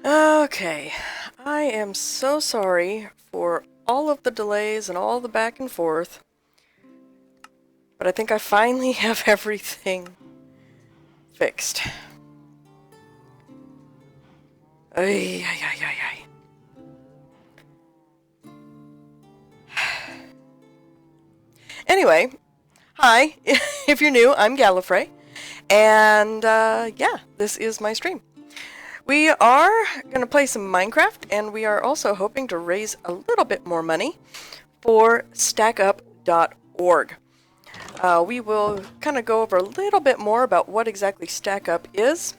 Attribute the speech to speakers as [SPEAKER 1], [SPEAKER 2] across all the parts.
[SPEAKER 1] Okay, I am so sorry for all of the delays and all the back and forth, but I think I finally have everything fixed. Ay, ay, ay, ay, ay. Anyway, hi, if you're new, I'm Gallifrey, and yeah, this is my stream. We are going to play some Minecraft, and we are also hoping to raise a little bit more money for stackup.org. We will kind of go over a little bit more about what exactly StackUp is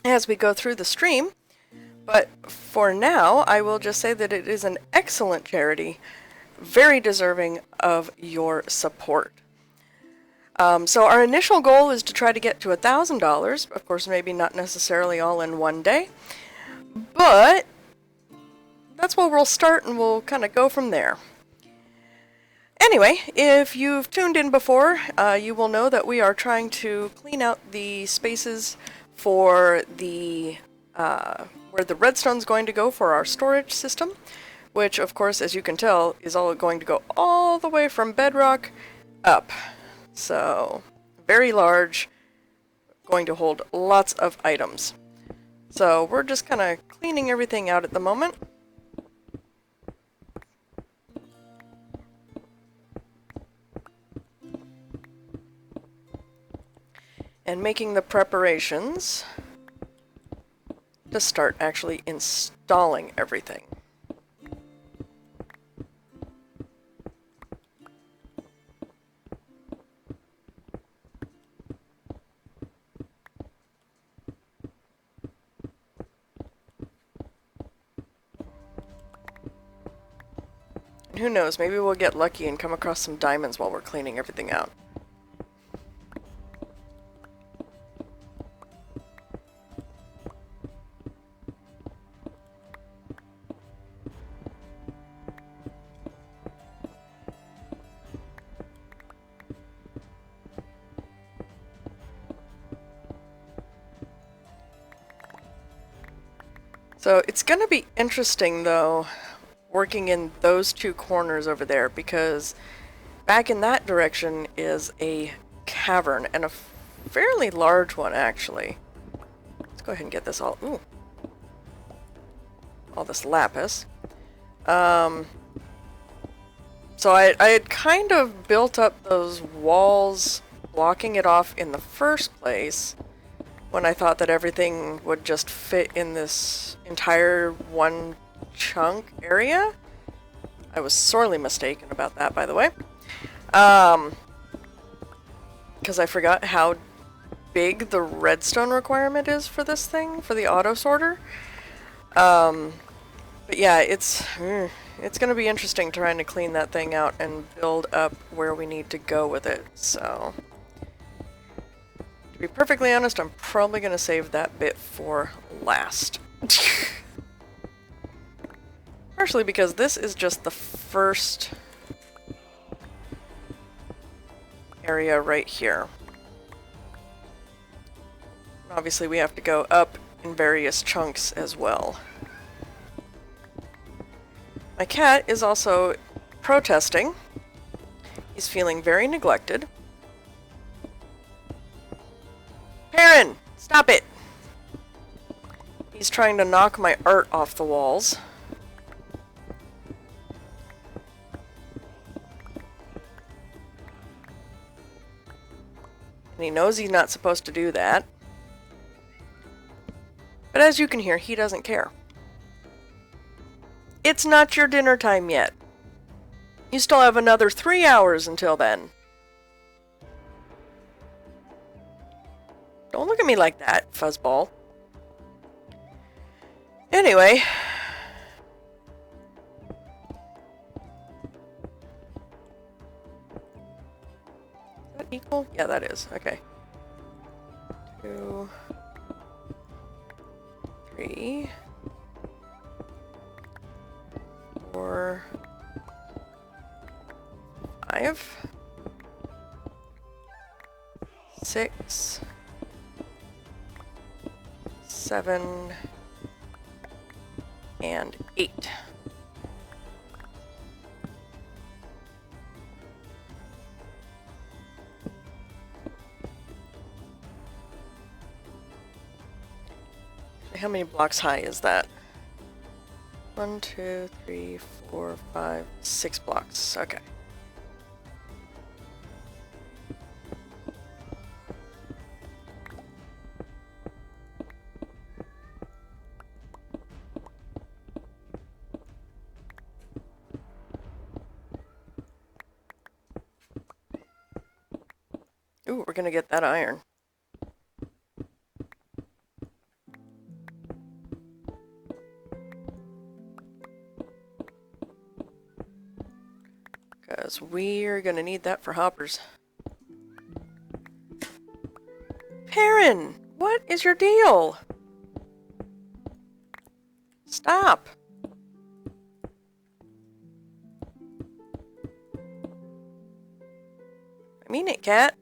[SPEAKER 1] as we go through the stream, but for now I will just say that it is an excellent charity, very deserving of your support. So our initial goal is to try to get to $1,000, of course maybe not necessarily all in one day, but that's where we'll start and we'll kind of go from there. Anyway, if you've tuned in before, you will know that we are trying to clean out the spaces for the where the redstone's going to go for our storage system, which of course, as you can tell, is all going to go all the way from bedrock up. So, very large, going to hold lots of items. So we're just kind of cleaning everything out at the moment. And making the preparations to start actually installing everything. And who knows, maybe we'll get lucky and come across some diamonds while we're cleaning everything out. So it's going to be interesting, though, working in those two corners over there, because back in that direction is a cavern, and a fairly large one, actually. Let's go ahead and get this all... Ooh. All this lapis. So I had kind of built up those walls blocking it off in the first place, when I thought that everything would just fit in this entire one chunk area. I was sorely mistaken about that, by the way. Because I forgot how big the redstone requirement is for this thing, for the auto sorter. But yeah, it's going to be interesting trying to clean that thing out and build up where we need to go with it, so... To be perfectly honest, I'm probably going to save that bit for last. Partially because this is just the first area right here. Obviously we have to go up in various chunks as well. My cat is also protesting. He's feeling very neglected. Perrin! Stop it! He's trying to knock my art off the walls. And he knows he's not supposed to do that. But as you can hear, he doesn't care. It's not your dinner time yet. You still have another 3 hours until then. Don't look at me like that, fuzzball. Anyway. Is that equal? Yeah, that is. Okay. 2, 3, 4, 5, 6, 7, and 8. How many blocks high is that? 1, 2, 3, 4, 5, 6 blocks. Okay. Ooh, we're gonna get that iron. Because we're gonna need that for hoppers. Perrin, what is your deal? Stop. I mean it, cat.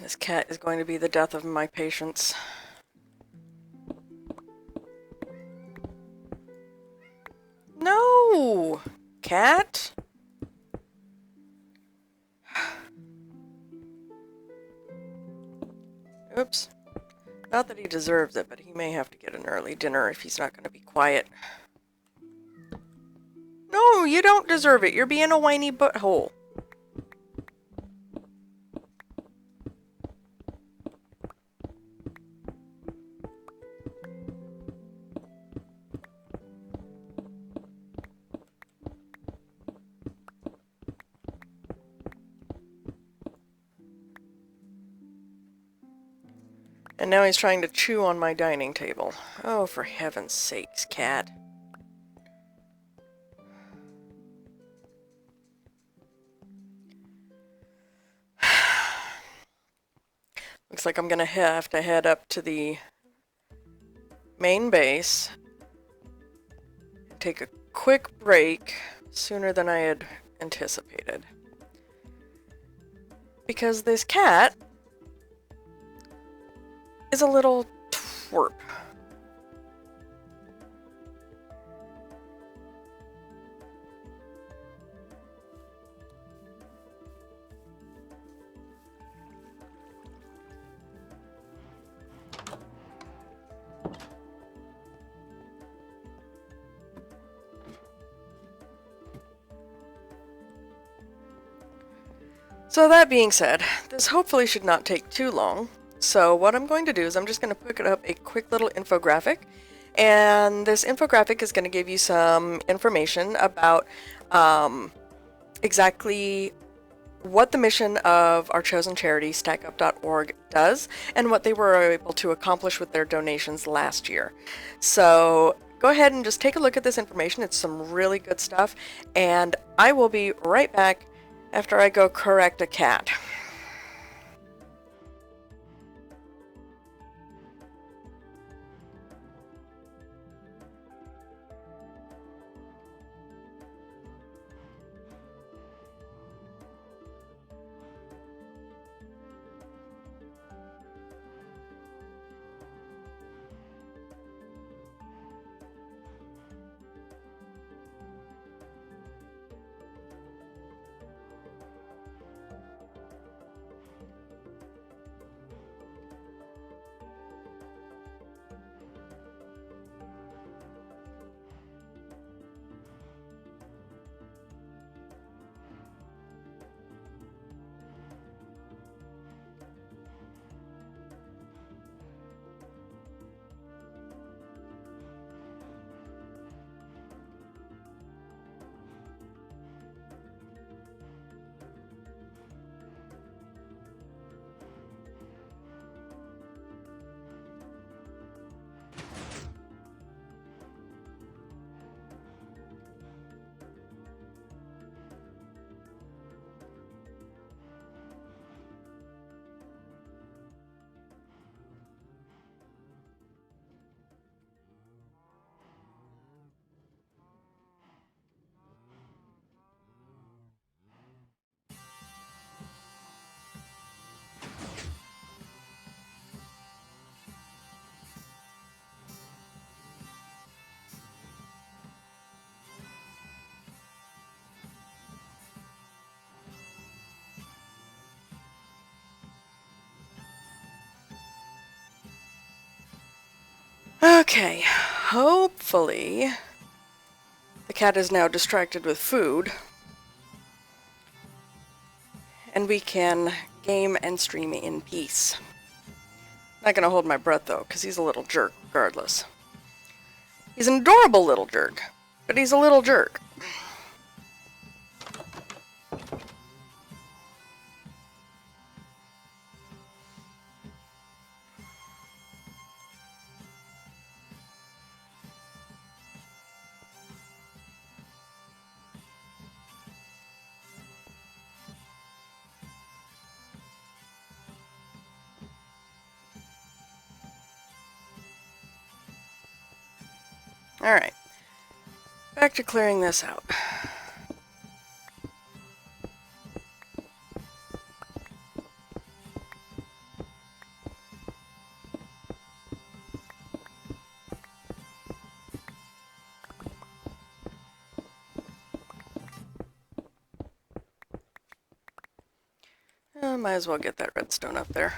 [SPEAKER 1] This cat is going to be the death of my patience. No! Cat? Oops. Not that he deserves it, but he may have to get an early dinner if he's not going to be quiet. No, you don't deserve it. You're being a whiny butthole. And now he's trying to chew on my dining table. Oh, for heaven's sakes, cat. Looks like I'm gonna have to head up to the main base. Take a quick break sooner than I had anticipated. Because this cat is a little twerp. So that being said, this hopefully should not take too long. So what I'm going to do is I'm just going to put up a quick little infographic. And this infographic is going to give you some information about exactly what the mission of our chosen charity, stackup.org, does and what they were able to accomplish with their donations last year. So go ahead and just take a look at this information. It's some really good stuff. And I will be right back after I go correct a cat. Okay, hopefully the cat is now distracted with food, and we can game and stream in peace. Not gonna hold my breath though, because he's a little jerk regardless. He's an adorable little jerk, but he's a little jerk. Alright, back to clearing this out. Might as well get that redstone up there.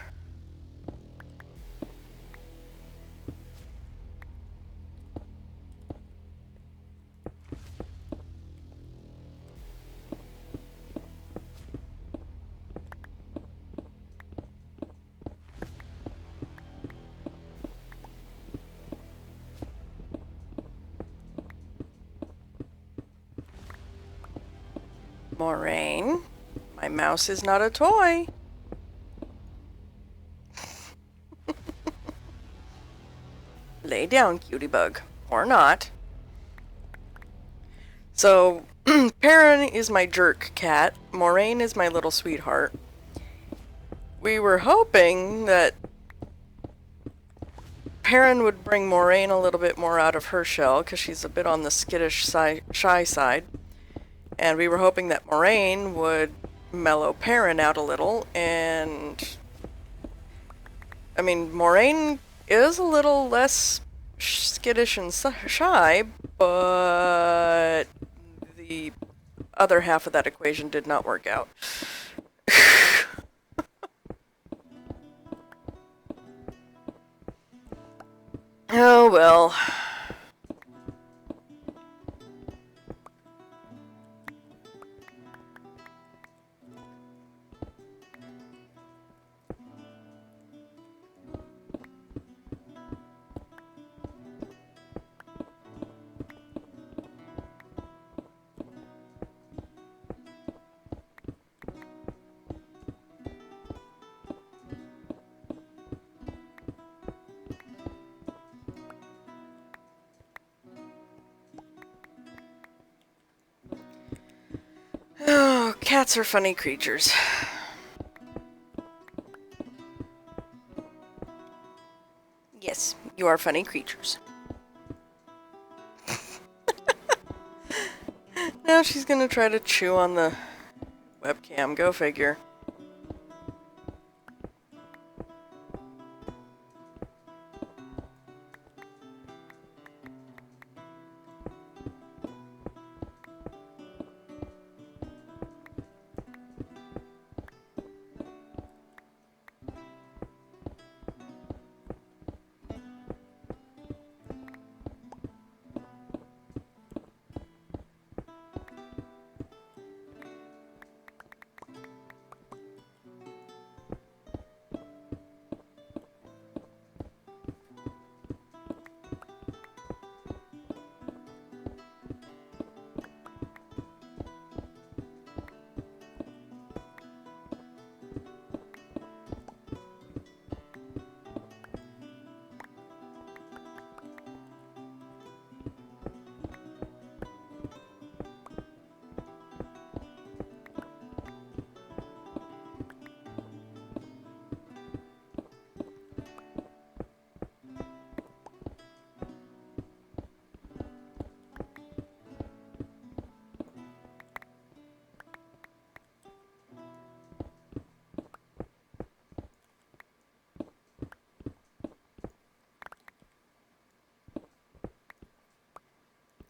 [SPEAKER 1] Moraine, my mouse is not a toy. Lay down, cutie bug. Or not. So, Perrin is my jerk cat. Moraine is my little sweetheart. We were hoping that Perrin would bring Moraine a little bit more out of her shell, because she's a bit on the skittish, shy side. And we were hoping that Moraine would mellow Perrin out a little, and... I mean, Moraine is a little less skittish and shy, but the other half of that equation did not work out. Oh well. Oh, cats are funny creatures. Yes, you are funny creatures. Now she's gonna try to chew on the webcam. Go figure.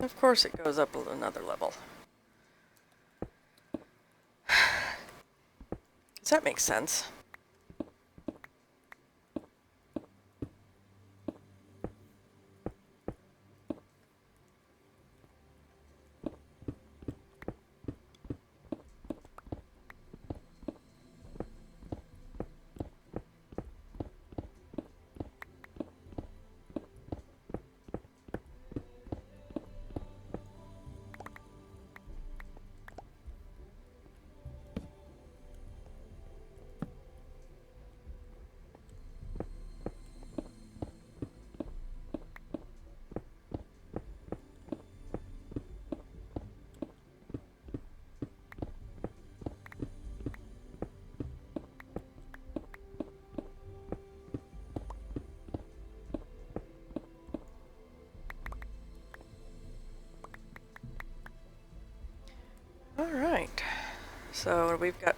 [SPEAKER 1] Of course it goes up another level. Does that make sense? So we've got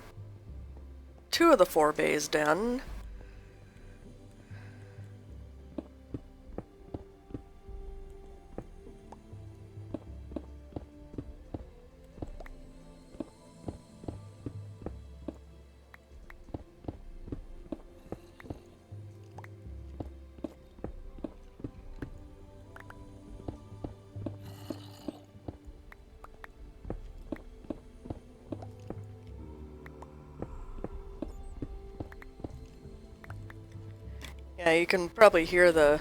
[SPEAKER 1] 2 of the 4 bays done. Yeah, you can probably hear the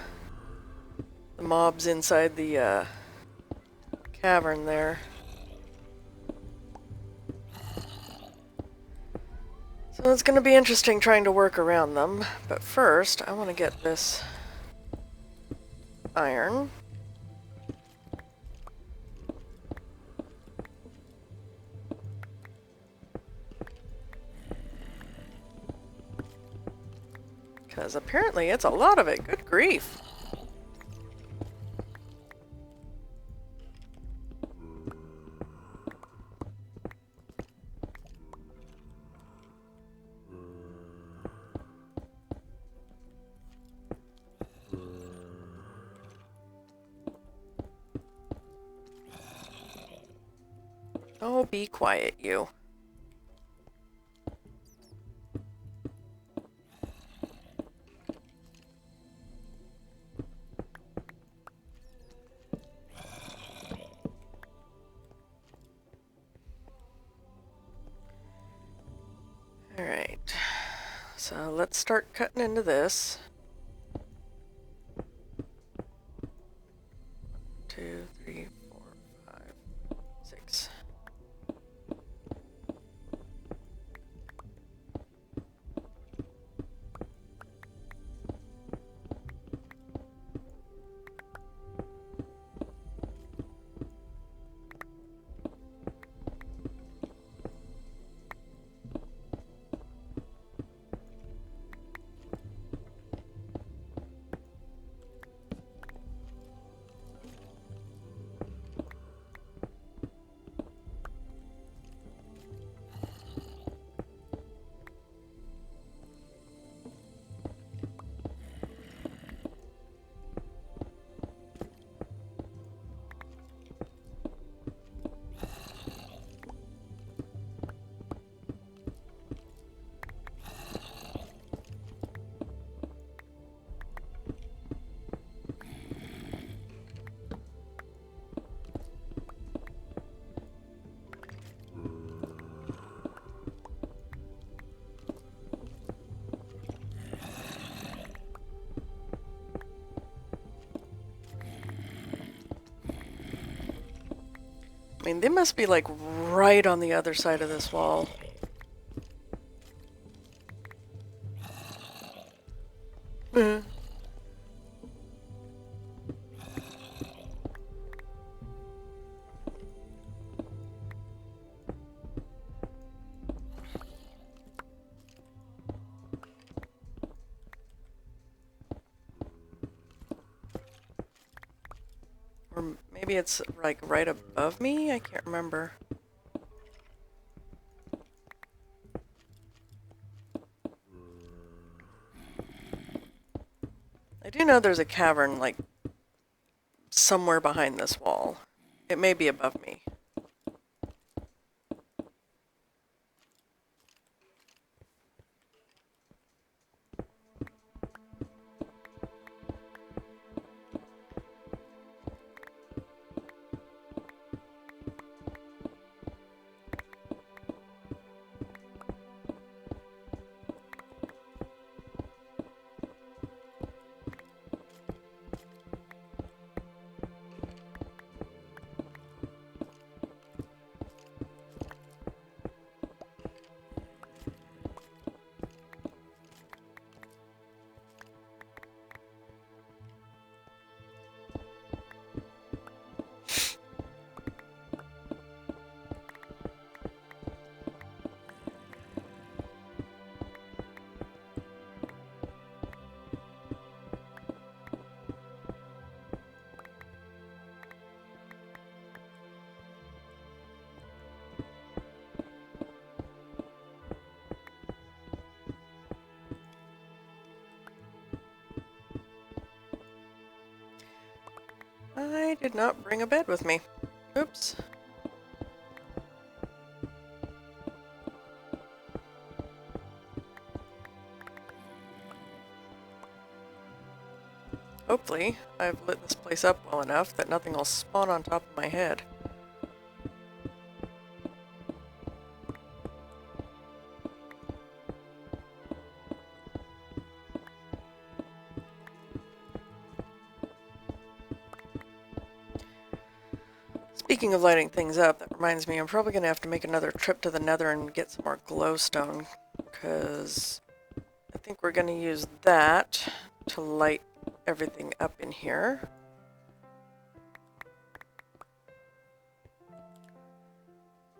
[SPEAKER 1] mobs inside the cavern there. So it's going to be interesting trying to work around them. But first, I want to get this iron. Because apparently it's a lot of it. Good grief. Oh, be quiet, you. Alright. So let's start cutting into this. 2, 3, 4, 5, 6. I mean, they must be like right on the other side of this wall. Or maybe it's like right above me? I can't remember. I do know there's a cavern like somewhere behind this wall. It may be above me. did not bring a bed with me. Oops. Hopefully, I've lit this place up well enough that nothing will spawn on top of my head. Speaking of lighting things up, that reminds me I'm probably going to have to make another trip to the Nether and get some more glowstone, because I think we're going to use that to light everything up in here.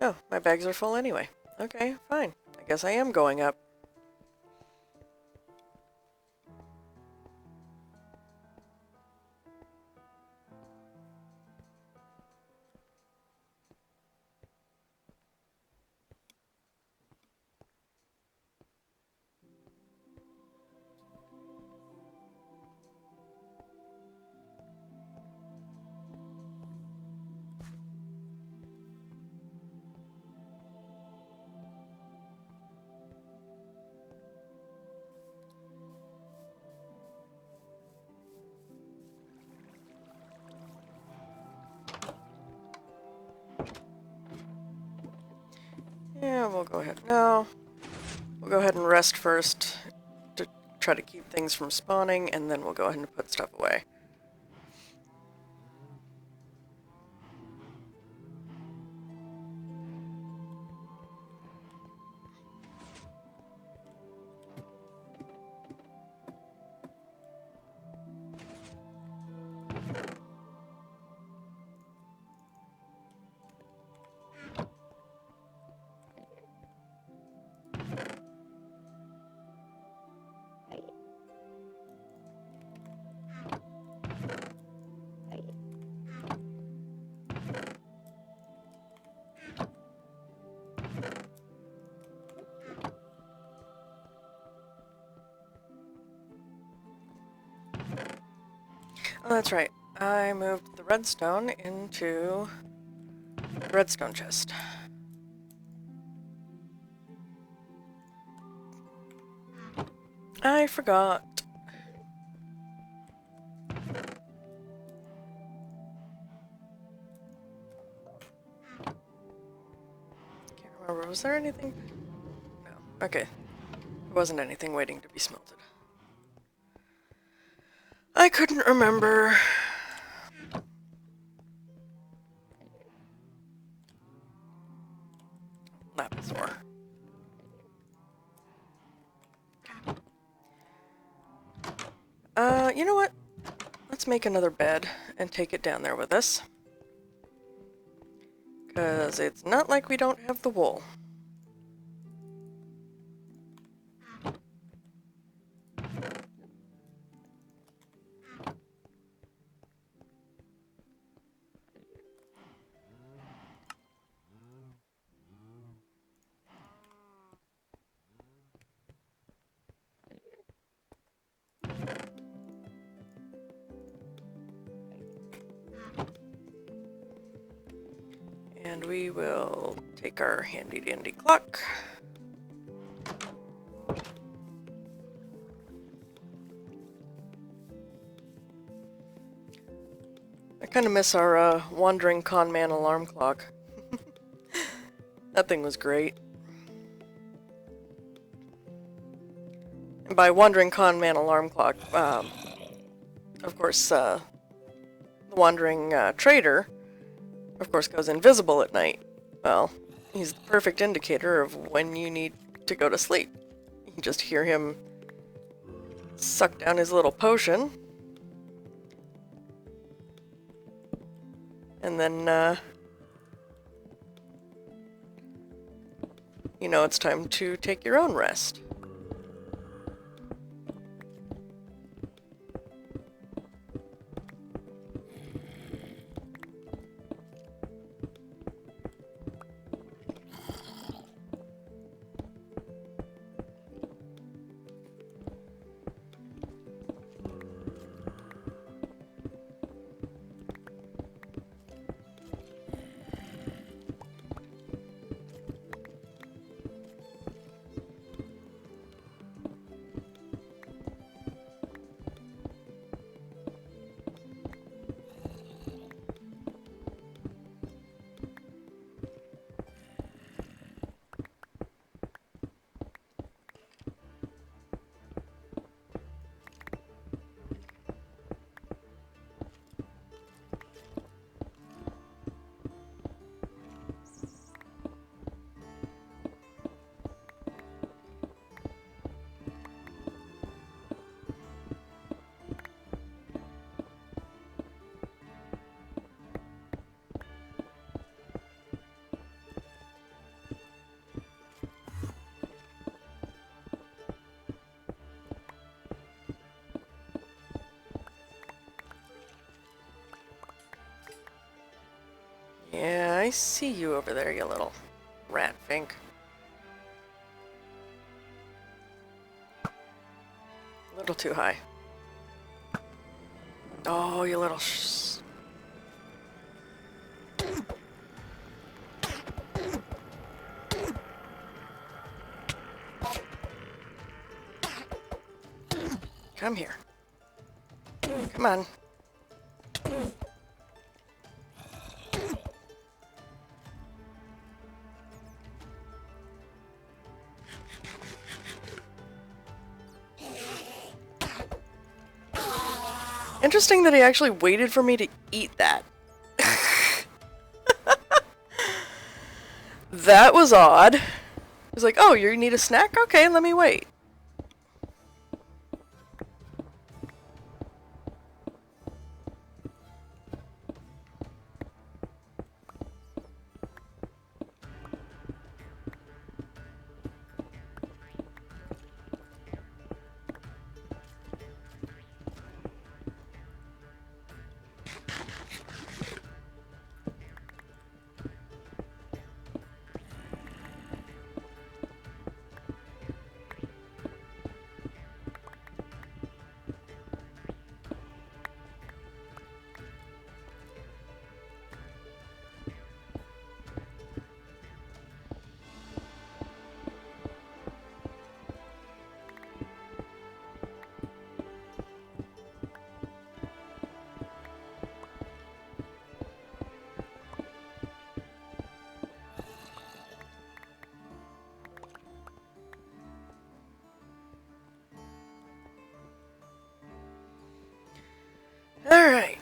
[SPEAKER 1] Oh, my bags are full anyway. Okay, fine. I guess I am going up. Yeah, we'll go ahead. No, we'll go ahead and rest first to try to keep things from spawning, and then we'll go ahead and put stuff away. Oh, that's right. I moved the redstone into the redstone chest. I forgot. Can't remember. Was there anything? No. Okay. There wasn't anything waiting to be smelted. I couldn't remember. Lapis ore. You know what? Let's make another bed and take it down there with us. Because it's not like we don't have the wool. And we will take our handy dandy clock. I kind of miss our wandering con man alarm clock. That thing was great. And by wandering con man alarm clock, of course, the wandering trader, of course, goes invisible at night. Well, he's the perfect indicator of when you need to go to sleep. You can just hear him suck down his little potion. And then, you know it's time to take your own rest. see you over there, you little rat fink. A little too high. Oh, you little Come here. Come on. Interesting that he actually waited for me to eat that. That was odd. He was like, oh, you need a snack? Okay, let me wait. Alright.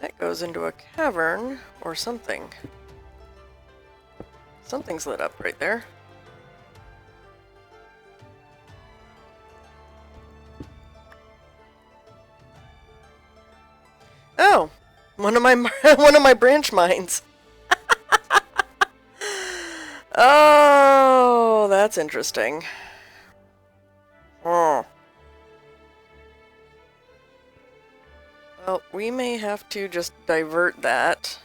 [SPEAKER 1] That goes into a cavern or something. Something's lit up right there. Oh, one of my one of my branch mines. Oh, that's interesting. Oh. Well, we may have to just divert that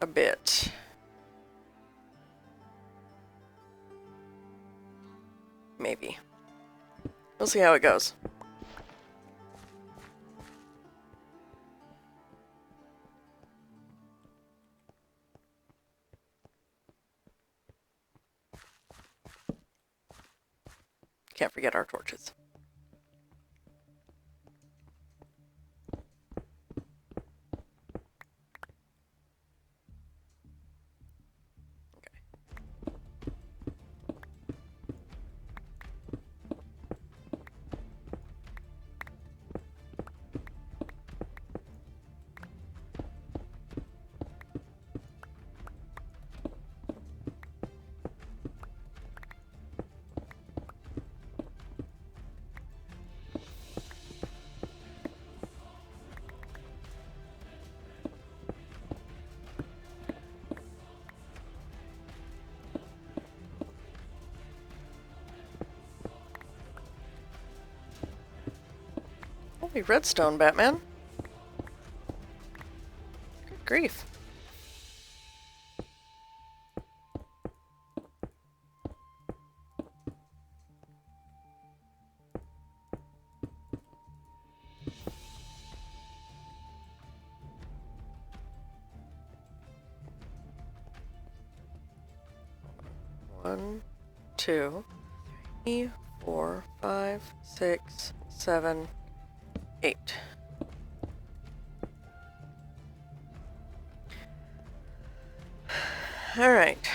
[SPEAKER 1] a bit. Maybe. We'll see how it goes. Can't forget our torches. Holy redstone, Batman. Good grief. One, 2, 3, 4, 5, 6, 7, 8. All right.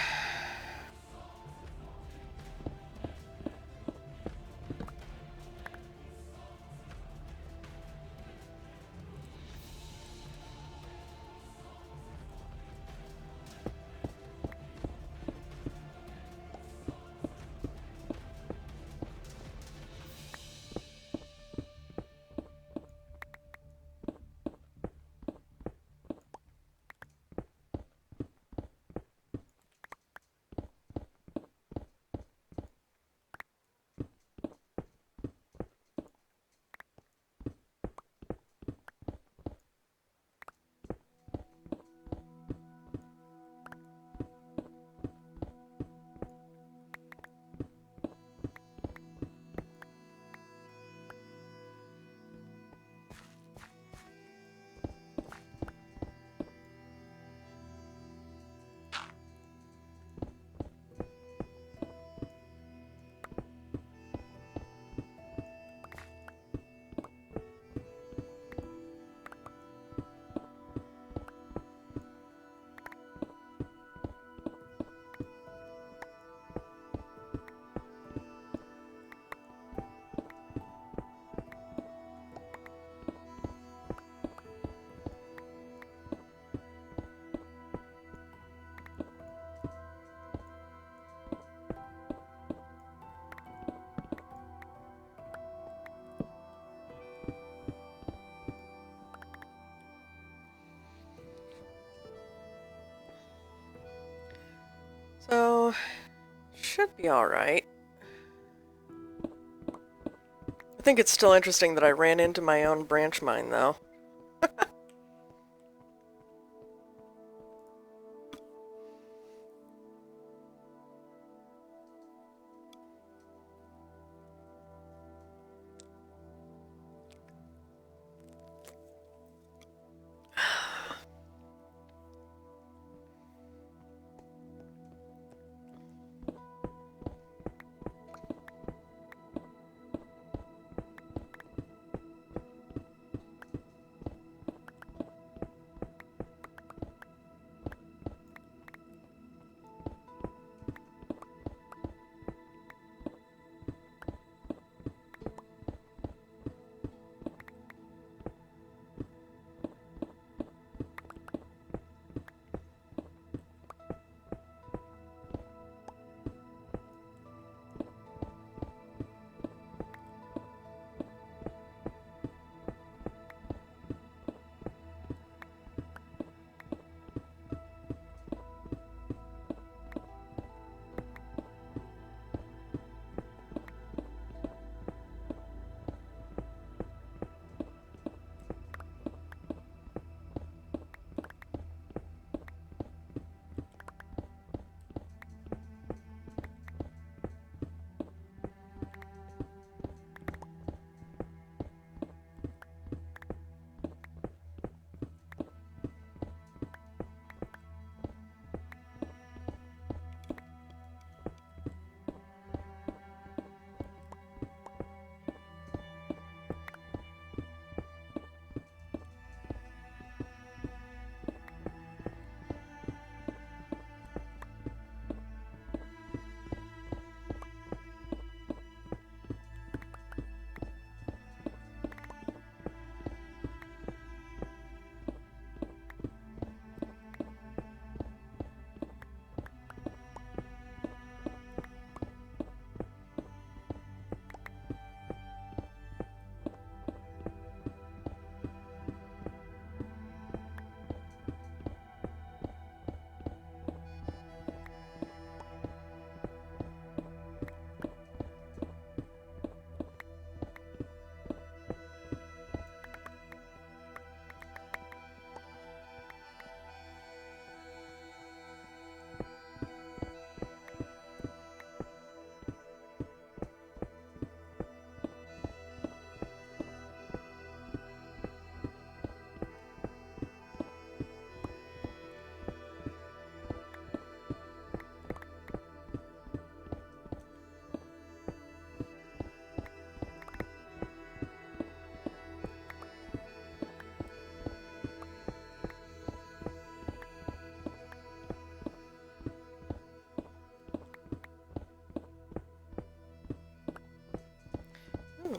[SPEAKER 1] So, should be alright. I think it's still interesting that I ran into my own branch mine, though.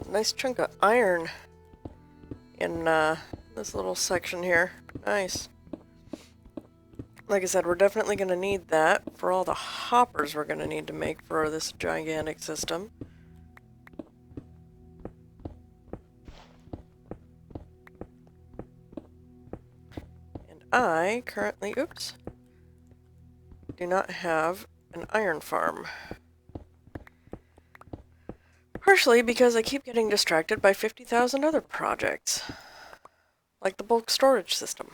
[SPEAKER 1] Nice chunk of iron in this little section here. Nice. Like I said, we're definitely going to need that for all the hoppers we're going to need to make for this gigantic system. And I currently, oops, do not have an iron farm. Partially because I keep getting distracted by 50,000 other projects, like the bulk storage system.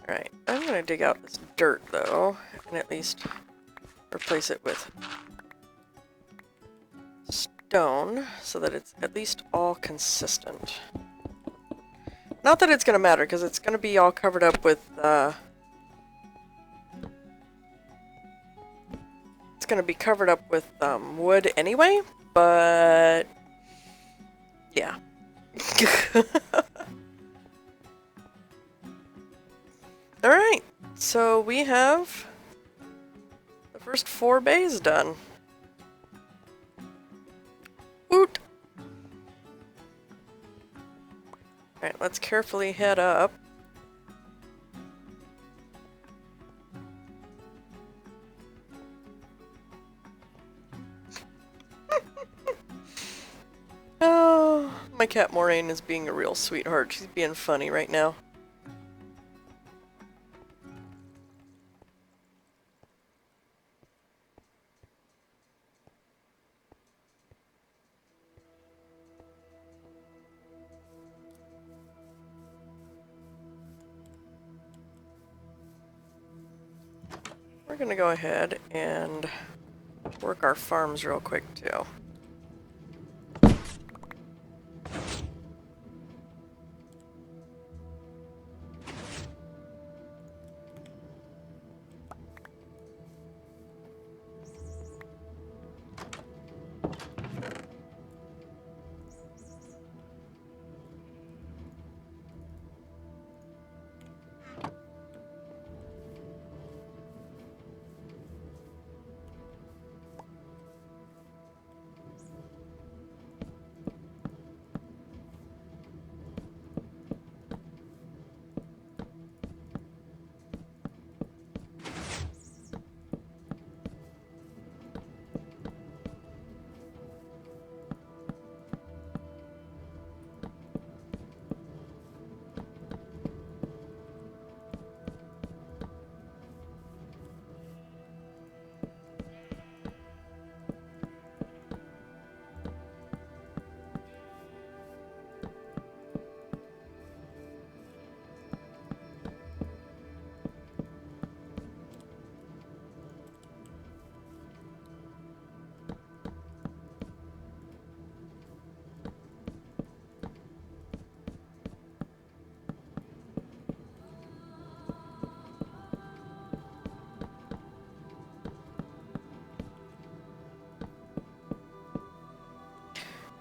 [SPEAKER 1] Alright, I'm going to dig out this dirt, though, and at least replace it with stone, so that it's at least all consistent. Not that it's going to matter, because it's going to be all covered up with, it's going to be covered up with, wood anyway, but yeah. Alright, so we have the first 4 bays done. Woot! Alright, let's carefully head up. Oh, My cat Moraine is being a real sweetheart. She's being funny right now. We're gonna go ahead and work our farms real quick too.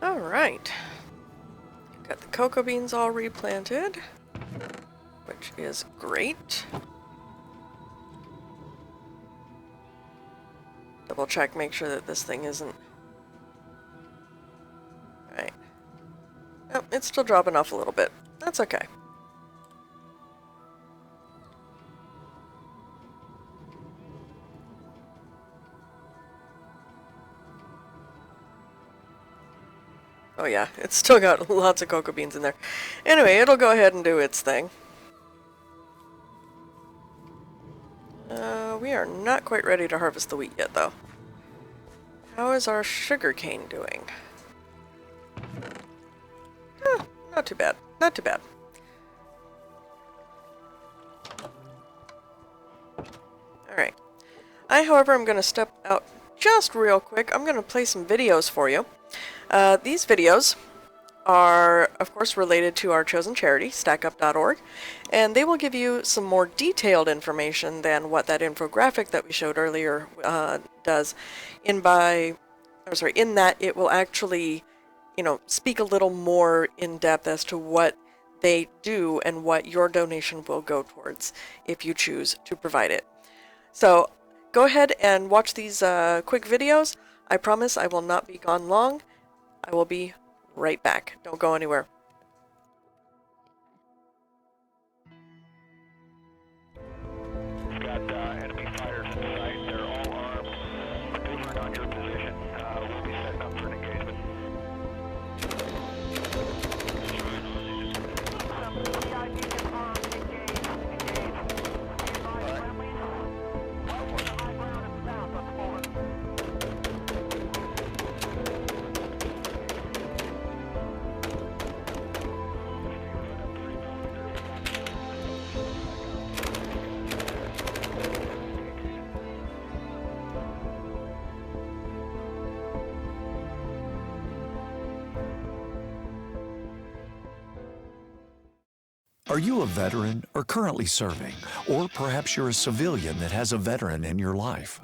[SPEAKER 1] Alright. Got the cocoa beans all replanted, which is great. Double check, make sure that this thing isn't... Alright. Oh, it's still dropping off a little bit. That's okay. Oh yeah, it's still got lots of cocoa beans in there. Anyway, it'll go ahead and do its thing. We are not quite ready to harvest the wheat yet, though. How is our sugar cane doing? Not too bad. Not too bad. Alright. However, I'm going to step out just real quick. I'm going to play some videos for you. These videos are, of course, related to our chosen charity, stackup.org, and they will give you some more detailed information than what that infographic that we showed earlier does. In that it will actually, speak a little more in depth as to what they do and what your donation will go towards if you choose to provide it. So go ahead and watch these quick videos. I promise I will not be gone long. I will be right back. Don't go anywhere.
[SPEAKER 2] We've got enemy fighters in sight. They're all armed. Maneuvering on your position. We'll be setting up for an engagement.
[SPEAKER 3] Are you a veteran or currently serving? Or perhaps you're a civilian that has a veteran in your life?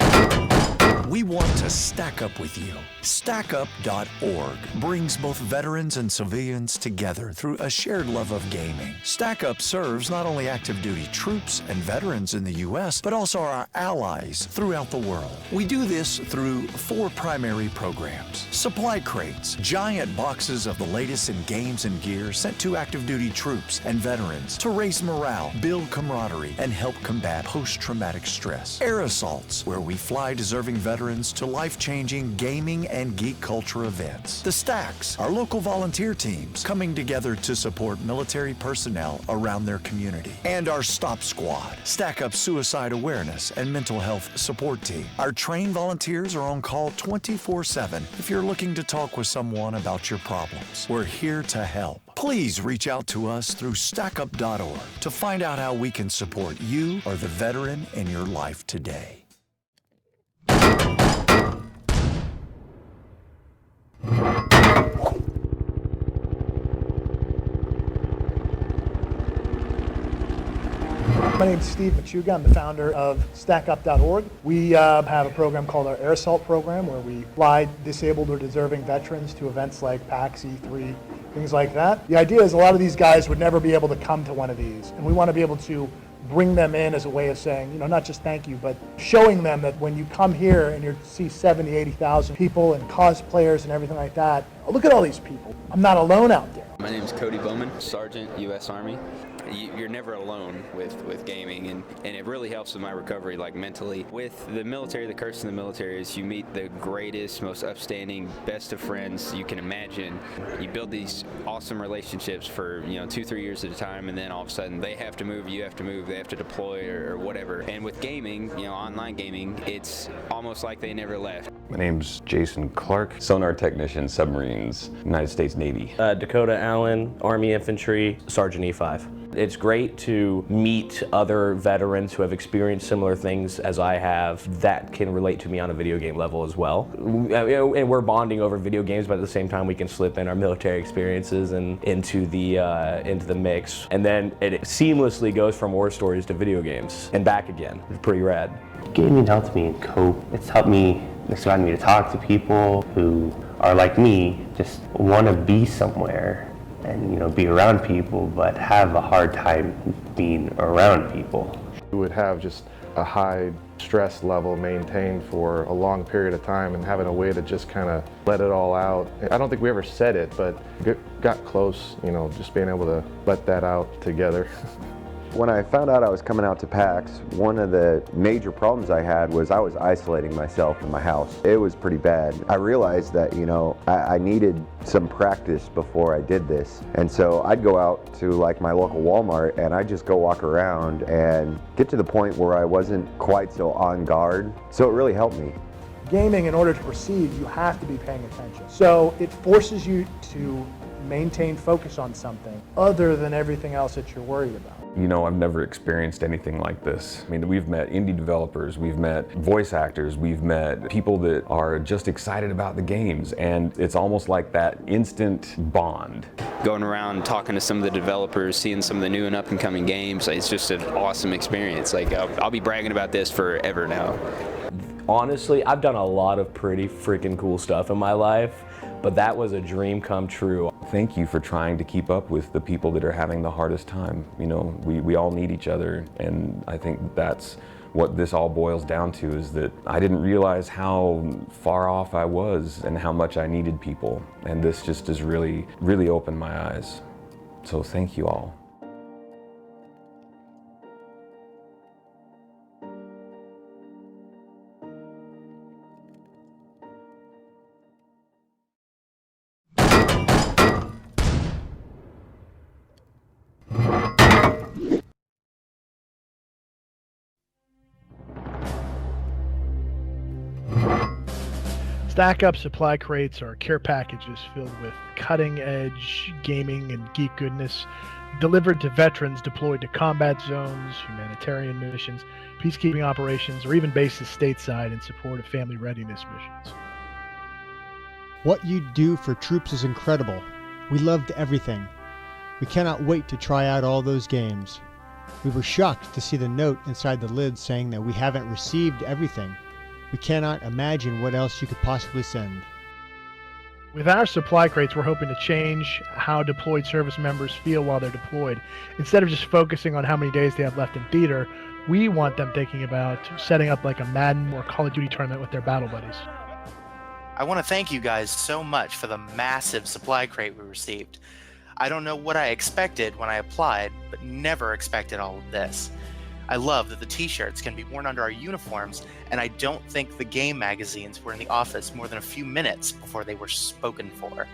[SPEAKER 3] We want to stack up with you. Stackup.org brings both veterans and civilians together through a shared love of gaming. StackUp serves not only active duty troops and veterans in the U.S., but also our allies throughout the world. We do this through 4 primary programs. Supply crates, giant boxes of the latest in games and gear sent to active duty troops and veterans to raise morale, build camaraderie, and help combat post-traumatic stress. Air assaults, where we fly deserving veterans veterans to life-changing gaming and geek culture events. The Stacks, our local volunteer teams coming together to support military personnel around their community. And our Stop Squad, Stack Up suicide awareness and mental health support team. Our trained volunteers are on call 24/7 if you're looking to talk with someone about your problems. We're here to help. Please reach out to us through stackup.org to find out how we can support you or the veteran in your life today.
[SPEAKER 4] My name is Steve Machuga. I'm the founder of stackup.org. We have a program called our Air Assault program where we fly disabled or deserving veterans to events like PAX, E3, things like that. The idea is a lot of these guys would never be able to come to one of these, and we want to be able to bring them in as a way of saying, you know, not just thank you, but showing them that when you come here and you see 70, 80,000 people and cosplayers and everything like that, oh, look at all these people. I'm not alone out there.
[SPEAKER 5] My name is Cody Bowman, Sergeant, U.S. Army. You're never alone with gaming, and it really helps with my recovery, like mentally. With the military, the curse in the military is you meet the greatest, most upstanding, best of friends you can imagine. You build these awesome relationships for 2-3 years at a time, and then all of a sudden they have to move, you have to move, they have to deploy or whatever. And with gaming, online gaming, it's almost like they never left.
[SPEAKER 6] My name's Jason Clark, sonar technician, submarines, United States Navy.
[SPEAKER 7] Dakota Allen, Army Infantry, Sergeant E5. It's great to meet other veterans who have experienced similar things as I have that can relate to me on a video game level as well. And we're bonding over video games, but at the same time we can slip in our military experiences and into the mix. And then it seamlessly goes from war stories to video games and back again. It's pretty rad.
[SPEAKER 8] Gaming helps me cope. It's helped me, it's allowed me to talk to people who are like me, just want to be somewhere and be around people, but have a hard time being around people.
[SPEAKER 9] We would have just a high stress level maintained for a long period of time, and having a way to just kind of let it all out. I don't think we ever said it, but got close, just being able to let that out together.
[SPEAKER 10] When I found out I was coming out to PAX, one of the major problems I had was I was isolating myself in my house. It was pretty bad. I realized that, I needed some practice before I did this. And so I'd go out to like my local Walmart and I'd just go walk around and get to the point where I wasn't quite so on guard. So it really helped me.
[SPEAKER 4] Gaming, in order to proceed, you have to be paying attention. So it forces you to maintain focus on something other than everything else that you're worried about.
[SPEAKER 6] I've never experienced anything like this. I mean, we've met indie developers, we've met voice actors, we've met people that are just excited about the games, and it's almost like that instant bond.
[SPEAKER 5] Going around talking to some of the developers, seeing some of the new and up and coming games, it's just an awesome experience. Like I'll be bragging about this forever now.
[SPEAKER 7] Honestly, I've done a lot of pretty freaking cool stuff in my life, but that was a dream come true.
[SPEAKER 6] Thank you for trying to keep up with the people that are having the hardest time. We all need each other, and I think that's what this all boils down to, is that I didn't realize how far off I was and how much I needed people, and this just has really, really opened my eyes. So thank you all.
[SPEAKER 11] Stack-up supply crates are care packages filled with cutting-edge gaming and geek goodness delivered to veterans deployed to combat zones, humanitarian missions, peacekeeping operations, or even bases stateside in support of family readiness missions.
[SPEAKER 12] What you do for troops is incredible. We loved everything. We cannot wait to try out all those games. We were shocked to see the note inside the lid saying that we haven't received everything. We cannot imagine what else you could possibly send.
[SPEAKER 11] With our supply crates, we're hoping to change how deployed service members feel while they're deployed. Instead of just focusing on how many days they have left in theater, we want them thinking about setting up like a Madden or Call of Duty tournament with their battle buddies.
[SPEAKER 13] I want to thank you guys so much for the massive supply crate we received. I don't know what I expected when I applied, but never expected all of this. I love that the t-shirts can be worn under our uniforms, and I don't think the game magazines were in the office more than a few minutes before they were spoken for.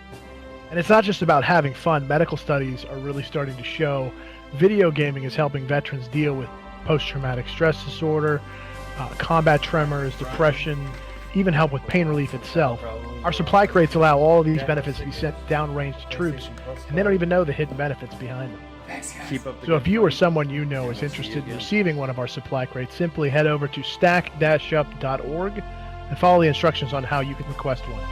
[SPEAKER 11] And it's not just about having fun. Medical studies are really starting to show video gaming is helping veterans deal with post-traumatic stress disorder, combat tremors, depression, even help with pain relief itself. Our supply crates allow all of these benefits to be sent downrange to troops, and they don't even know the hidden benefits behind them. So if you or someone you know is interested in receiving one of our supply crates, simply head over to stack-up.org and follow the instructions on how you can request one.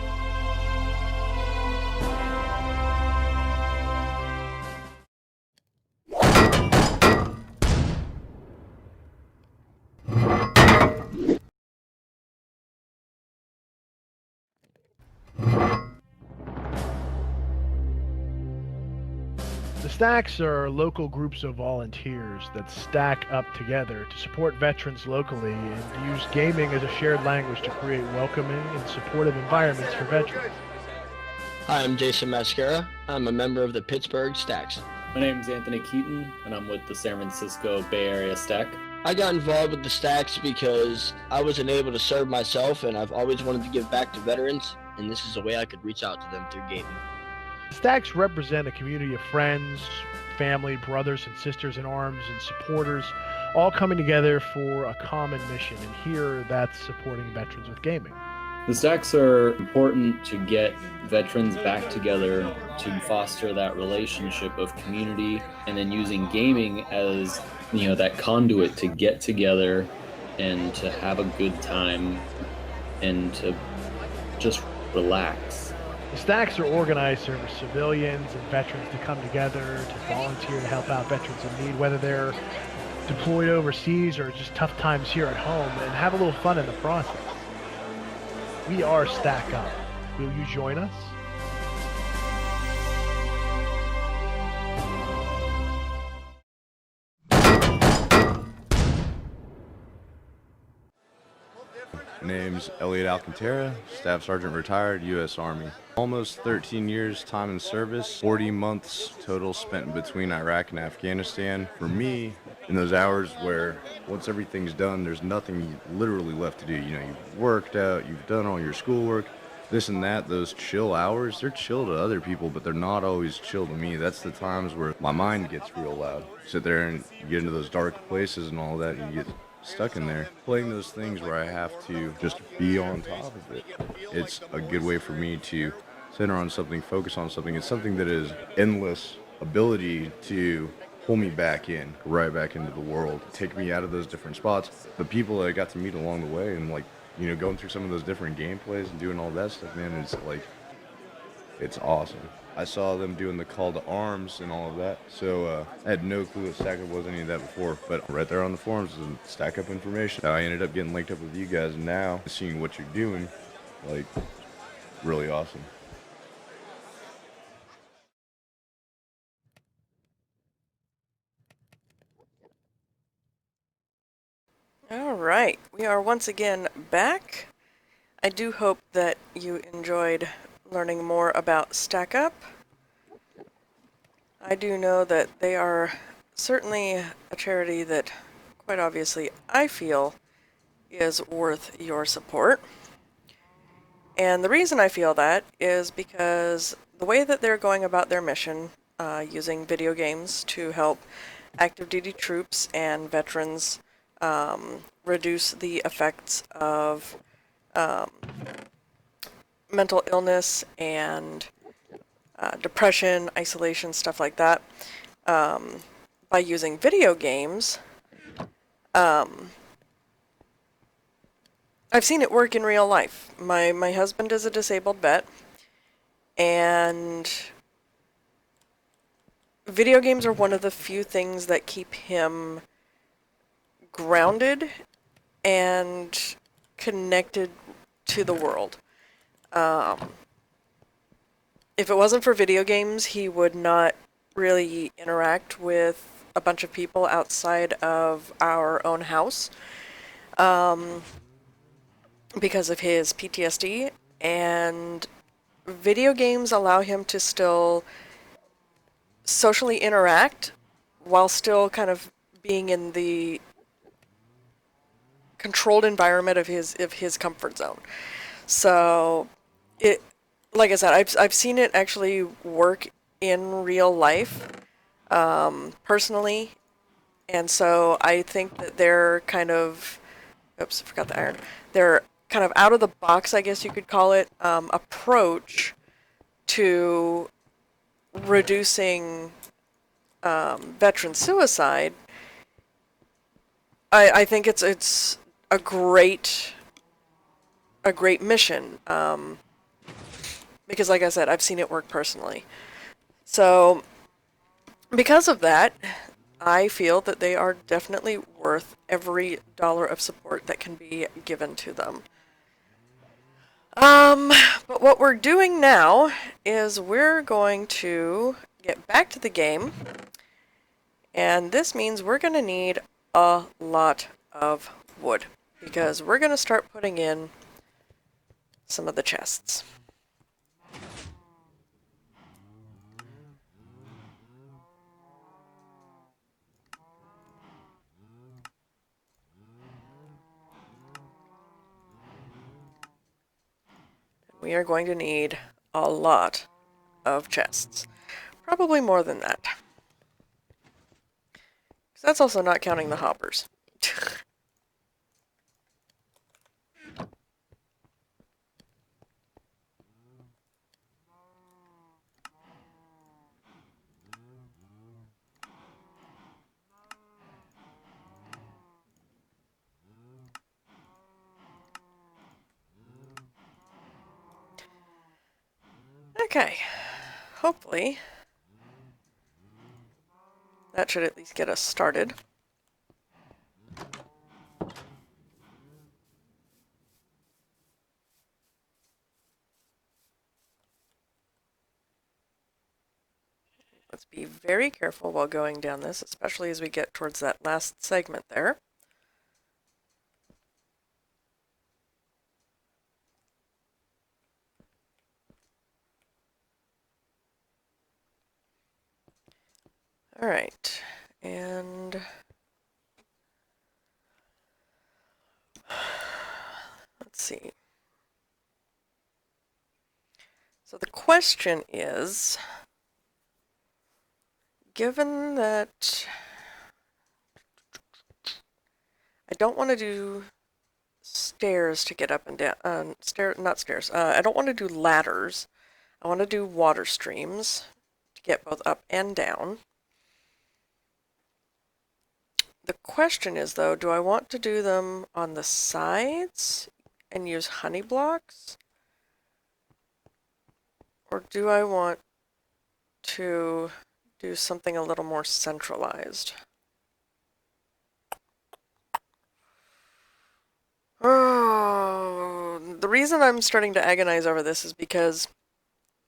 [SPEAKER 11] The Stacks are local groups of volunteers that stack up together to support veterans locally and use gaming as a shared language to create welcoming and supportive environments for veterans.
[SPEAKER 14] Hi, I'm Jason Mascara. I'm a member of the Pittsburgh Stacks.
[SPEAKER 15] My name is Anthony Keaton, and I'm with the San Francisco Bay Area Stack.
[SPEAKER 14] I got involved with the Stacks because I wasn't able to serve myself, and I've always wanted to give back to veterans, and this is a way I could reach out to them through gaming.
[SPEAKER 11] Stacks represent a community of friends, family, brothers and sisters in arms, and supporters, all coming together for a common mission, and here that's supporting veterans with gaming.
[SPEAKER 15] The Stacks are important to get veterans back together to foster that relationship of community, and then using gaming as, that conduit to get together and to have a good time and to just relax.
[SPEAKER 11] The Stacks are organized for civilians and veterans to come together to volunteer to help out veterans in need, whether they're deployed overseas or just tough times here at home, and have a little fun in the process. We are Stack Up. Will you join us?
[SPEAKER 16] Name's Elliot Alcantara, Staff Sergeant retired, U.S. Army. Almost 13 years time in service, 40 months total spent between Iraq and Afghanistan. For me, in those hours where once everything's done, there's nothing literally left to do. You've worked out, you've done all your schoolwork, this and that, those chill hours, they're chill to other people, but they're not always chill to me. That's the times where my mind gets real loud. Sit there and you get into those dark places and all that, and you get stuck in there. Playing those things where I have to just be on top of it. It's a good way for me to center on something, focus on something. It's something that is endless ability to pull me back in, right back into the world, take me out of those different spots. The people that I got to meet along the way and going through some of those different gameplays and doing all that stuff, man, it's awesome. I saw them doing the call to arms and all of that, so I had no clue what StackUp was any of that before, but right there on the forums is StackUp information. I ended up getting linked up with you guys, and now seeing what you're doing, really awesome.
[SPEAKER 1] All right, we are once again back. I do hope that you enjoyed learning more about StackUp. I do know that they are certainly a charity that, quite obviously, I feel is worth your support. And the reason I feel that is because the way that they're going about their mission, using video games to help active duty troops and veterans reduce the effects of mental illness and depression, isolation, stuff like that, by using video games. I've seen it work in real life. My husband is a disabled vet, and video games are one of the few things that keep him grounded and connected to the world. If it wasn't for video games, he would not really interact with a bunch of people outside of our own house, because of his PTSD, and video games allow him to still socially interact while still kind of being in the controlled environment of his comfort zone. So, it, like I said, I've seen it actually work in real life, personally, and so I think that they're kind of, oops, I forgot the iron. They're kind of out of the box, I guess you could call it, approach to reducing veteran suicide. I think it's a great mission, because like I said, I've seen it work personally. So because of that, I feel that they are definitely worth every dollar of support that can be given to them. But what we're doing now is we're going to get back to the game, and this means we're going to need a lot of wood, because we're going to start putting in some of the chests. We are going to need a lot of chests. Probably more than that. 'Cause that's also not counting the hoppers. Okay. Hopefully that should at least get us started. Let's be very careful while going down this, especially as we get towards that last segment there. All right, and let's see. So the question is, given that I don't want to do stairs to get up and down, not stairs, I don't want to do ladders. I want to do water streams to get both up and down. The question is, though, do I want to do them on the sides and use honey blocks? Or do I want to do something a little more centralized? Oh, the reason I'm starting to agonize over this is because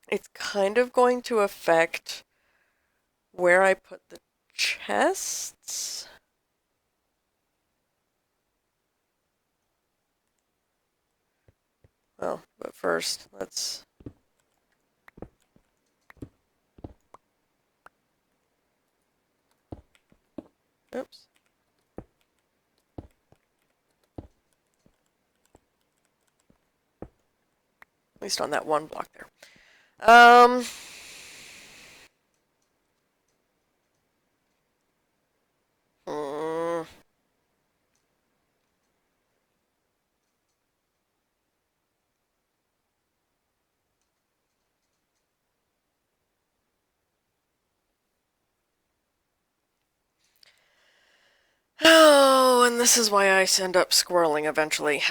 [SPEAKER 1] it's kind of going to affect where I put the chests. Well, but first, let's... Oops. At least on that one block there. Oh, and this is why I end up squirreling eventually.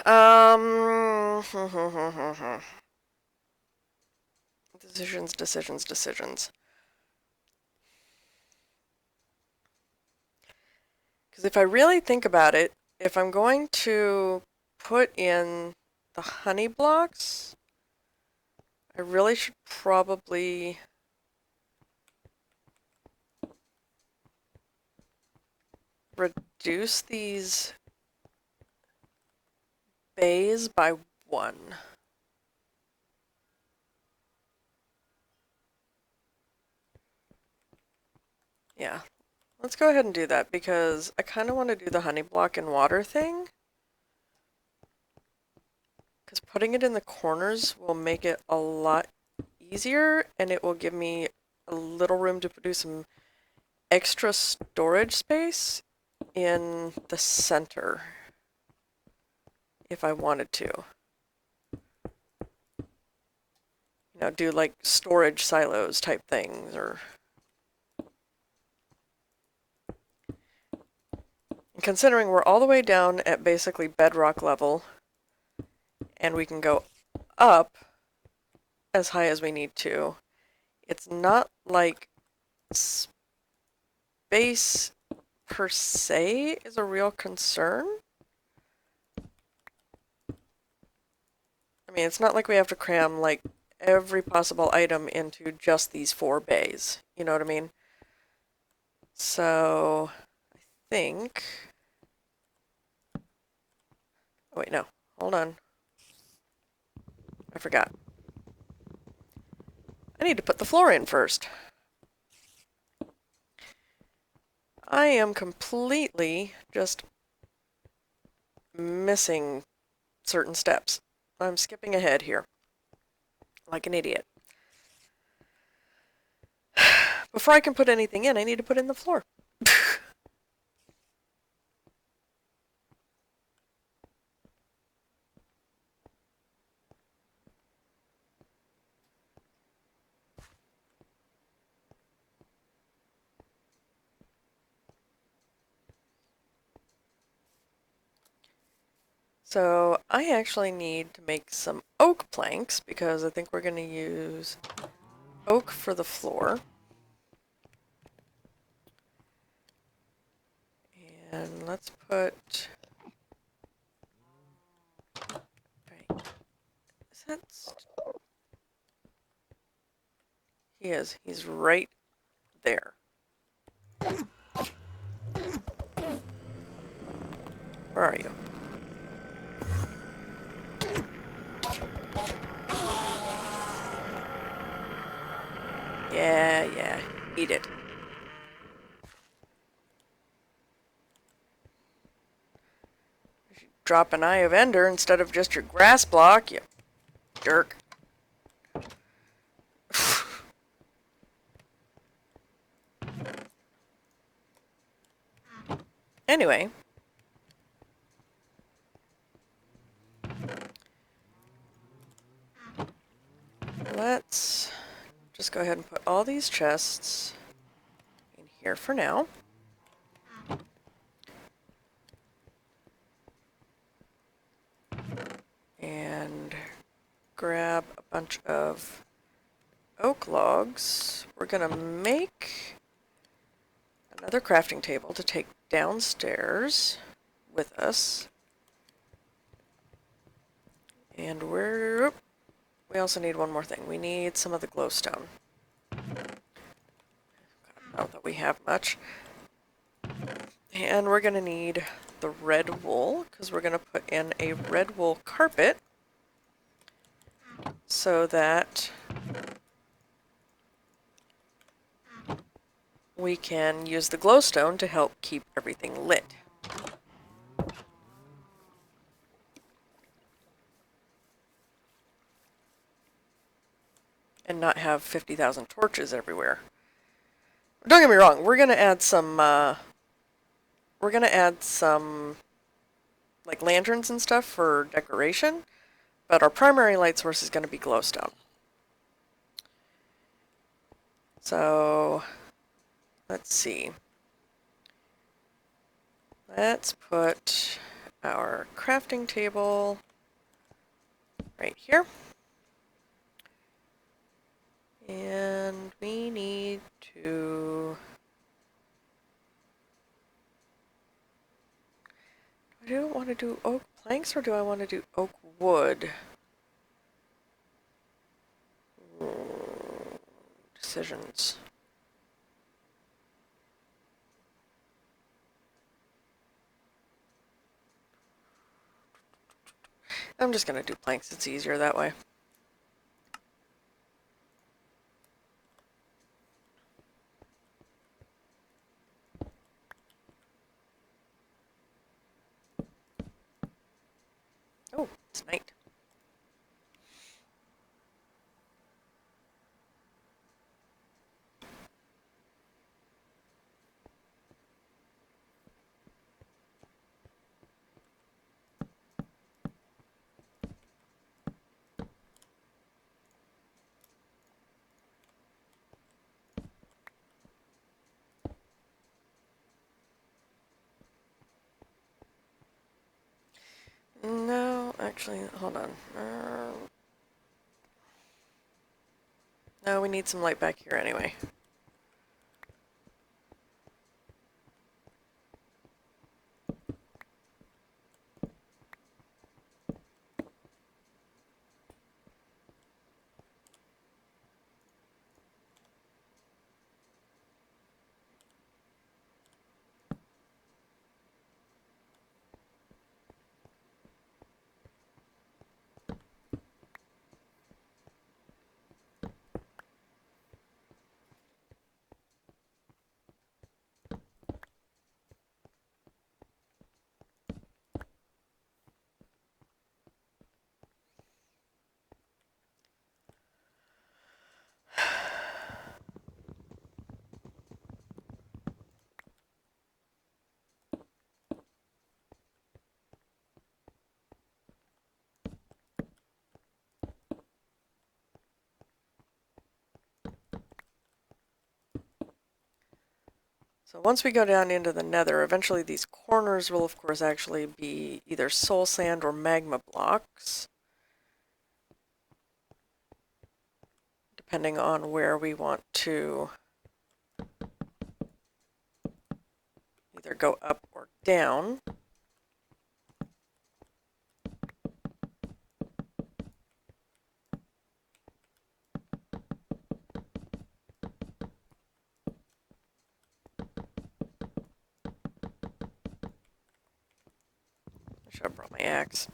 [SPEAKER 1] Decisions, decisions, decisions. Because if I really think about it, if I'm going to put in the honey blocks, I really should probably reduce these bays by 1. Yeah, let's go ahead and do that because I kind of want to do the honey block and water thing. because putting it in the corners will make it a lot easier, and it will give me a little room to do some extra storage space in the center if I wanted to. You know, do like storage silos type things, or... And considering we're all the way down at basically bedrock level, and we can go up as high as we need to, it's not like space per se is a real concern. I mean, it's not like we have to cram like every possible item into just these 4 bays. You know what I mean? So, I think... Oh, wait, no. Hold on. I forgot. I need to put the floor in first. I am completely just missing certain steps. I'm skipping ahead here, like an idiot. Before I can put anything in, I need to put in the floor. So I actually need to make some oak planks because I think we're going to use oak for the floor. And let's put... Right. Is that... He is. He's right there. Where are you? Yeah, eat it. Drop an Eye of Ender instead of just your grass block, you jerk. Anyway. Let's just go ahead and put all these chests in here for now. And grab a bunch of oak logs. We're gonna make another crafting table to take downstairs with us. And we also need one more thing. We need some of the glowstone. Not that we have much. And we're gonna need the red wool, because we're gonna put in a red wool carpet so that we can use the glowstone to help keep everything lit. And not have 50,000 torches everywhere. Don't get me wrong, we're gonna add some like lanterns and stuff for decoration, but our primary light source is gonna be glowstone. So let's see. Let's put our crafting table right here. And we need to... Do I want to do oak planks or do I want to do oak wood? Decisions. I'm just going to do planks. It's easier that way. Oh, it's night. Actually, hold on. No, we need some light back here anyway. So once we go down into the nether, eventually these corners will of course actually be either soul sand or magma blocks, depending on where we want to either go up or down. I should have brought my axe.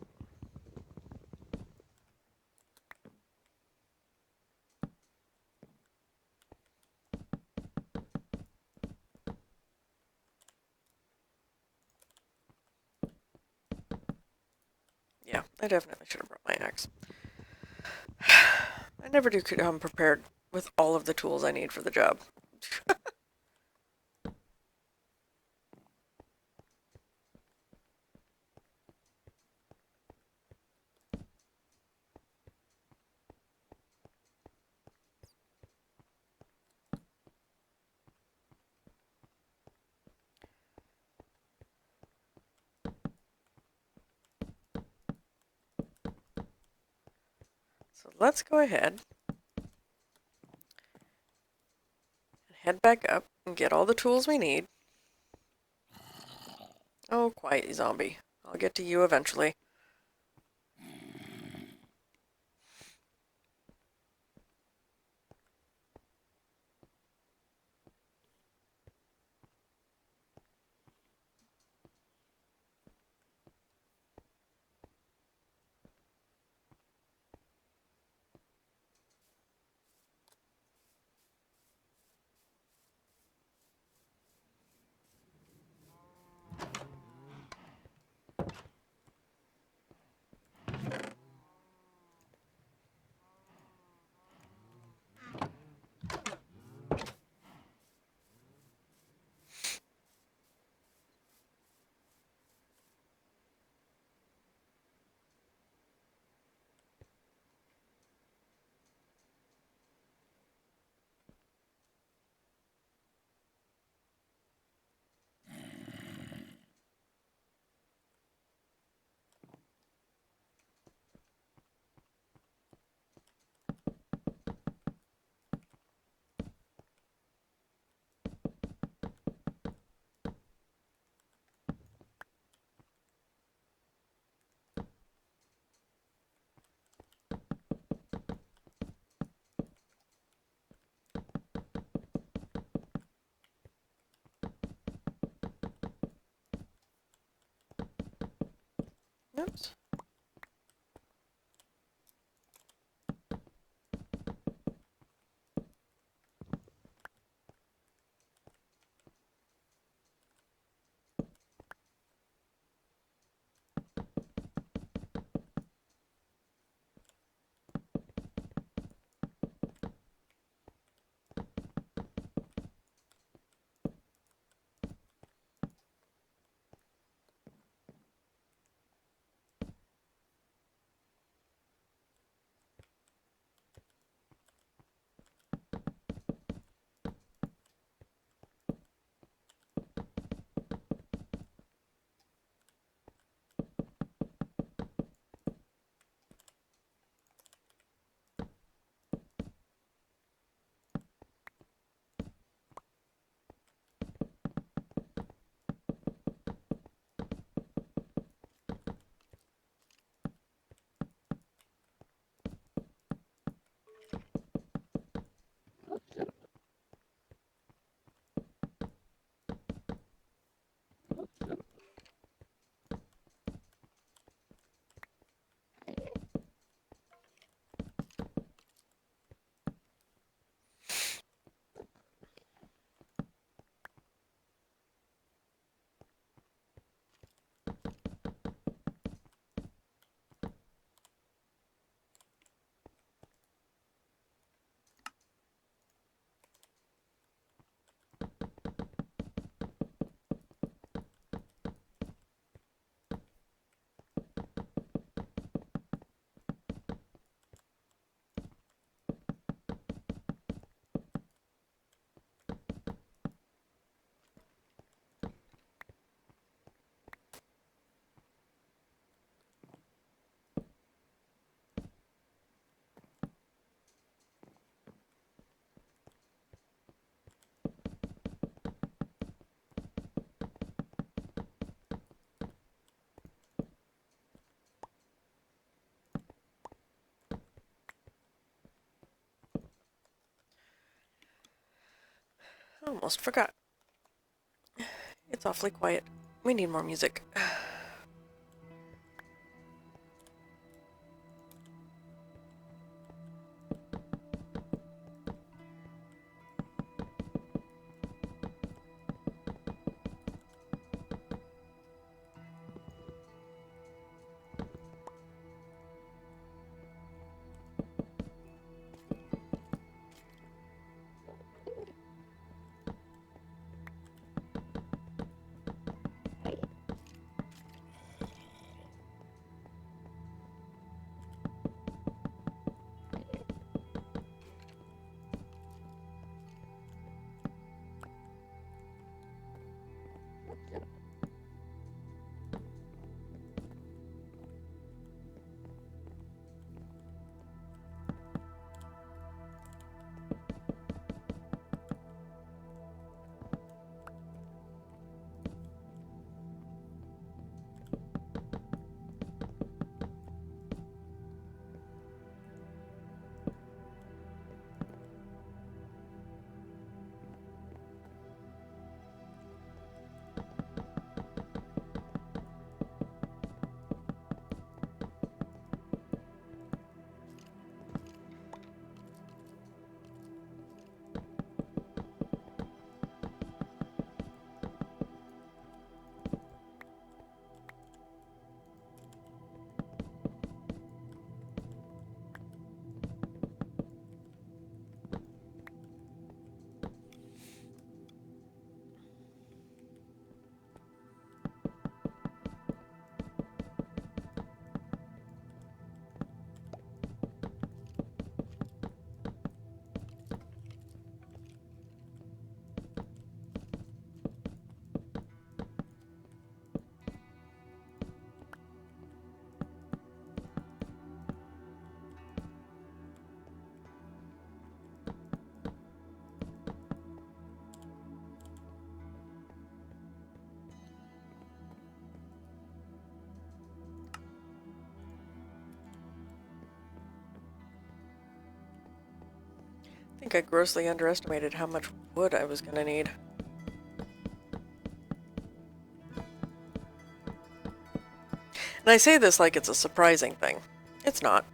[SPEAKER 1] Yeah, I definitely should have brought my axe. I never do come prepared with all of the tools I need for the job. So let's go ahead and head back up and get all the tools we need. Oh, quiet, zombie. I'll get to you eventually. Oops. Almost forgot. It's awfully quiet. We need more music. I think I grossly underestimated how much wood I was going to need. And I say this like it's a surprising thing. It's not.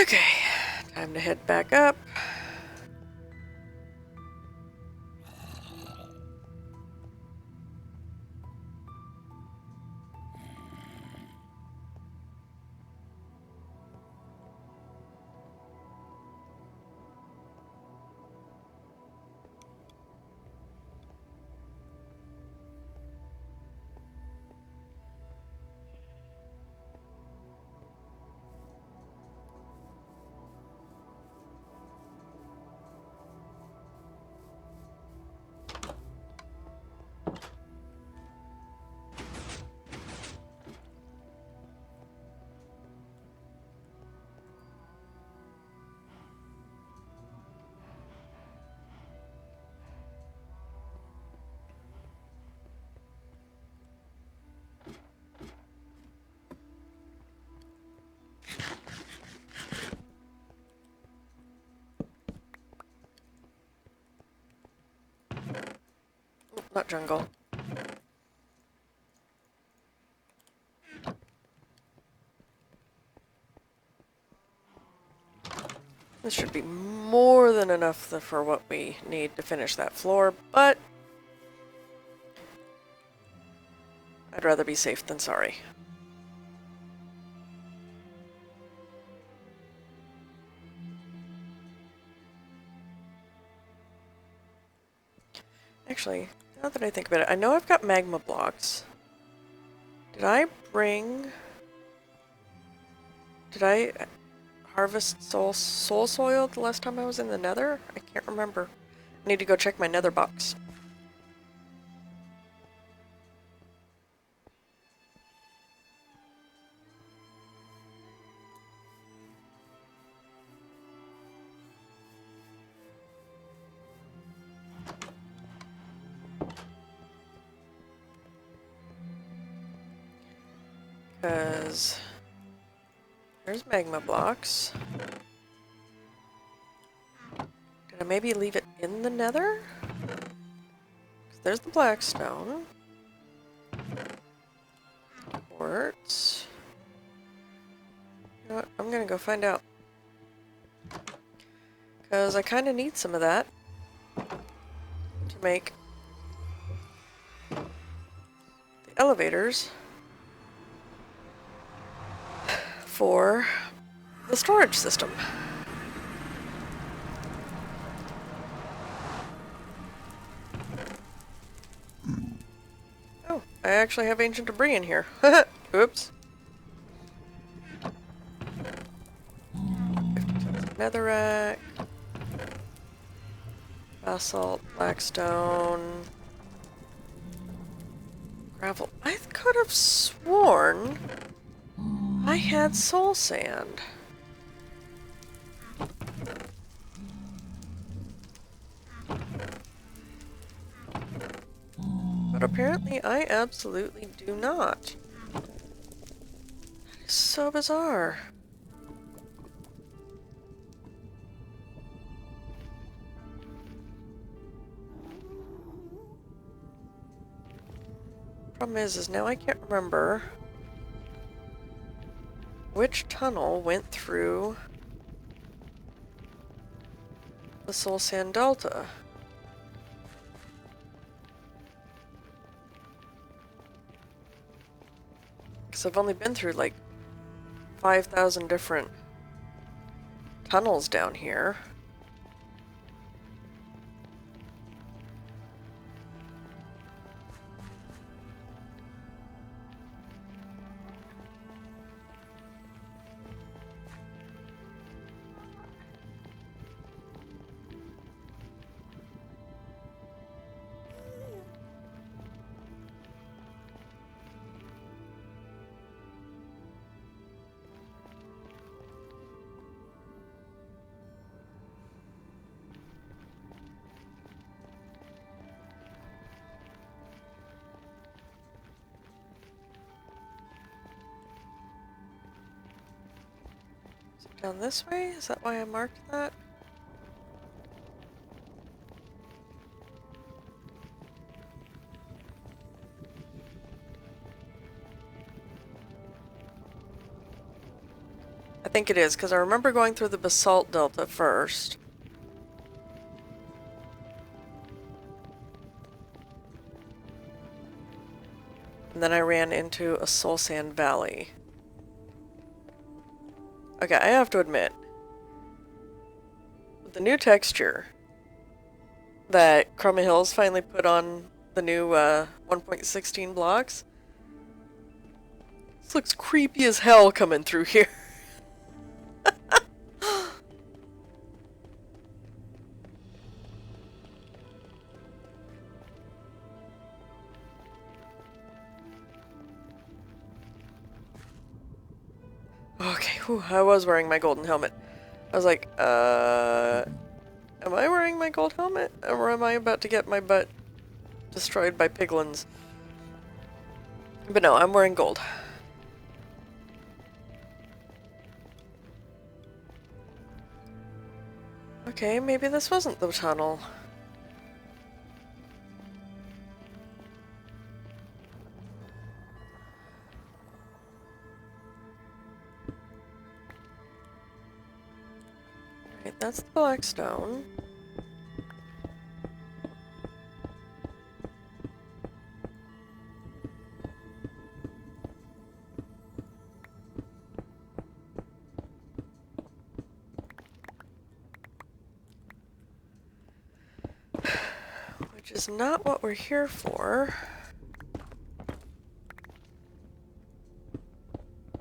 [SPEAKER 1] Okay, time to head back up. Not jungle. This should be more than enough for what we need to finish that floor, but I'd rather be safe than sorry. Actually, now that I think about it, I know I've got magma blocks. Did I harvest soul soil the last time I was in the nether? I can't remember. I need to go check my nether box. Because there's magma blocks. Did I maybe leave it in the nether? 'Cause there's the black stone. Quartz. You know what? I'm gonna go find out. Because I kind of need some of that to make the elevators for the storage system. Oh, I actually have ancient debris in here. Oops. 50 tons of netherrack. Basalt, blackstone. Gravel. I could have sworn I had soul sand. But apparently I absolutely do not. That is so bizarre. Problem is now I can't remember which tunnel went through the Soul Sand Delta. Because I've only been through like 5,000 different tunnels down here. Down this way? Is that why I marked that? I think it is, because I remember going through the Basalt Delta first. And then I ran into a Soul Sand Valley. Okay, I have to admit, with the new texture that Chroma Hills finally put on the new 1.16 blocks, this looks creepy as hell coming through here. Okay, whew, I was wearing my golden helmet. I was like, am I wearing my gold helmet? Or am I about to get my butt destroyed by piglins? But no, I'm wearing gold. Okay, maybe this wasn't the tunnel. Right, that's the black stone. which is not what we're here for.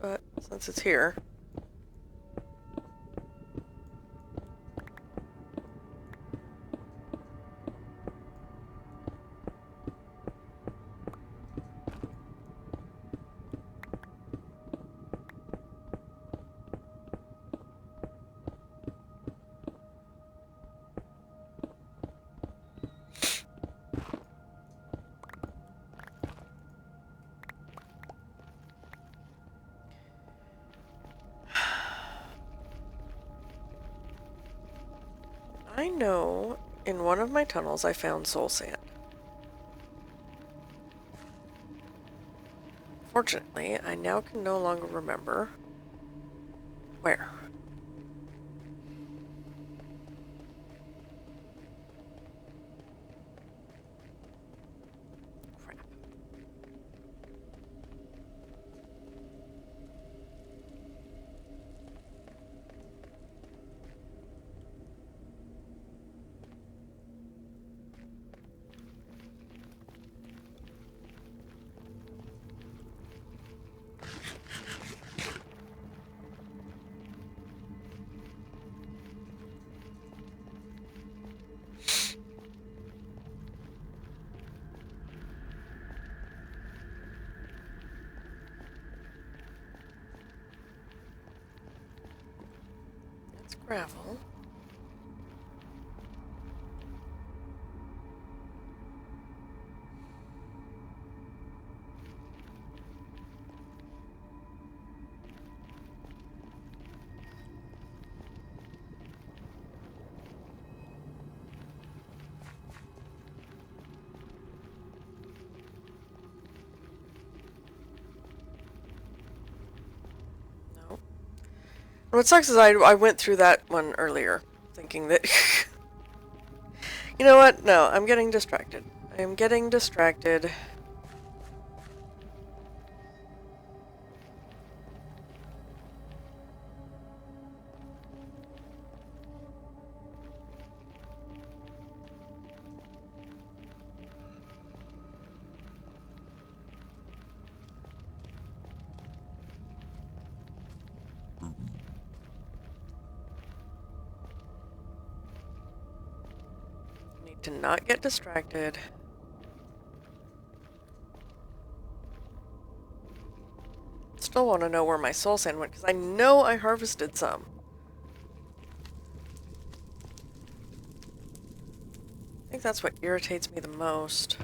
[SPEAKER 1] But since it's here. I know in one of my tunnels I found soul sand. Fortunately, I now can no longer remember where. Crap. That's gravel. What sucks is I went through that one earlier, thinking that... You know what? No, I'm getting distracted. I am getting distracted. To not get distracted. Still want to know where my soul sand went, because I know I harvested some. I think that's what irritates me the most.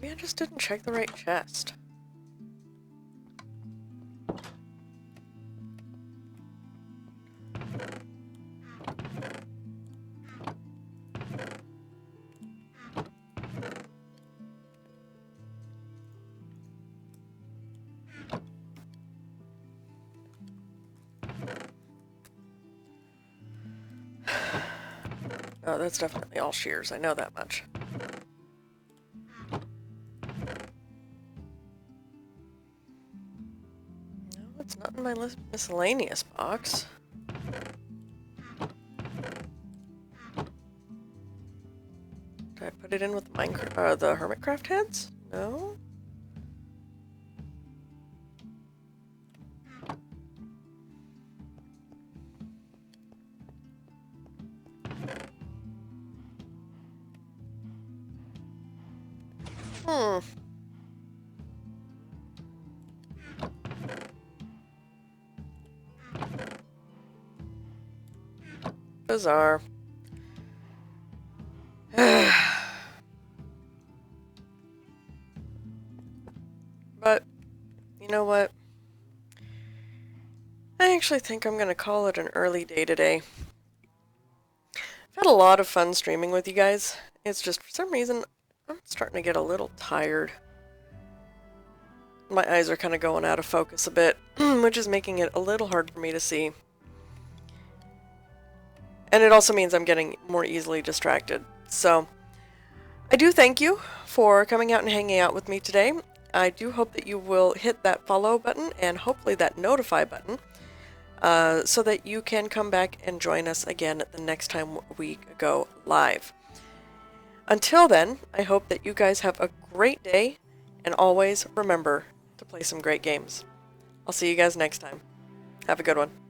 [SPEAKER 1] Maybe I just didn't check the right chest. Oh, that's definitely all shears. I know that much. No, it's not in my miscellaneous box. Did I put it in with the the Hermitcraft heads? No? Bizarre. But, you know what? I actually think I'm going to call it an early day today. I've had a lot of fun streaming with you guys. It's just, for some reason, I'm starting to get a little tired. My eyes are kind of going out of focus a bit, which is making it a little hard for me to see. And it also means I'm getting more easily distracted. So I do thank you for coming out and hanging out with me today. I do hope that you will hit that follow button and hopefully that notify button so that you can come back and join us again the next time we go live. Until then, I hope that you guys have a great day, and always remember to play some great games. I'll see you guys next time. Have a good one.